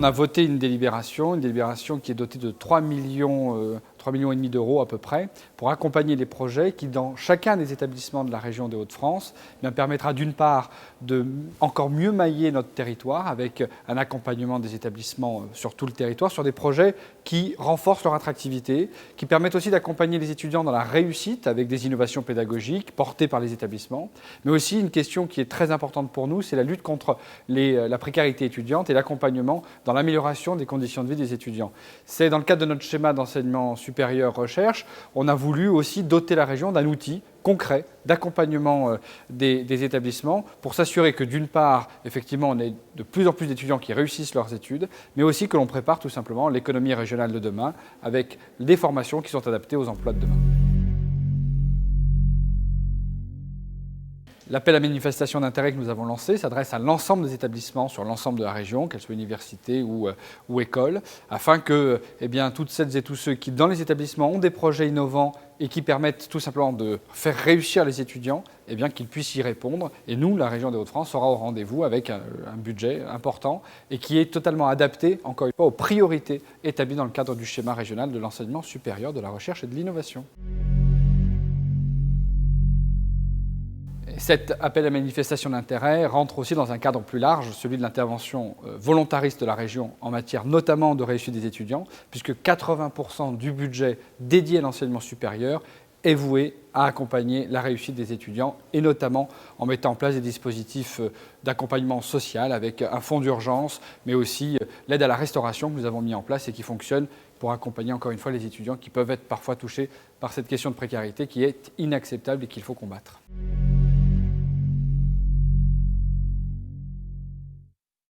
a voté une délibération qui est dotée de 3,5 millions d'euros à peu près, pour accompagner les projets qui, dans chacun des établissements de la région des Hauts-de-France, permettra d'une part de encore mieux mailler notre territoire avec un accompagnement des établissements sur tout le territoire, sur des projets qui renforcent leur attractivité, qui permettent aussi d'accompagner les étudiants dans la réussite avec des innovations pédagogiques portées par les établissements, mais aussi une question qui est très importante pour nous, c'est la lutte contre la précarité étudiante et l'accompagnement dans l'amélioration des conditions de vie des étudiants. C'est dans le cadre de notre schéma d'enseignement supérieur recherche, on a voulu aussi doter la région d'un outil concret d'accompagnement des établissements pour s'assurer que d'une part, effectivement, on ait de plus en plus d'étudiants qui réussissent leurs études, mais aussi que l'on prépare tout simplement l'économie régionale de demain avec des formations qui sont adaptées aux emplois de demain. L'appel à manifestation d'intérêt que nous avons lancé s'adresse à l'ensemble des établissements sur l'ensemble de la région, qu'elles soient universités ou écoles, afin que toutes celles et tous ceux qui, dans les établissements, ont des projets innovants et qui permettent tout simplement de faire réussir les étudiants, qu'ils puissent y répondre. Et nous, la région des Hauts-de-France, sera au rendez-vous avec un budget important et qui est totalement adapté, encore une fois, aux priorités établies dans le cadre du schéma régional de l'enseignement supérieur, de la recherche et de l'innovation. Cet appel à manifestation d'intérêt rentre aussi dans un cadre plus large, celui de l'intervention volontariste de la région en matière notamment de réussite des étudiants, puisque 80% du budget dédié à l'enseignement supérieur est voué à accompagner la réussite des étudiants et notamment en mettant en place des dispositifs d'accompagnement social avec un fonds d'urgence, mais aussi l'aide à la restauration que nous avons mis en place et qui fonctionne pour accompagner encore une fois les étudiants qui peuvent être parfois touchés par cette question de précarité qui est inacceptable et qu'il faut combattre.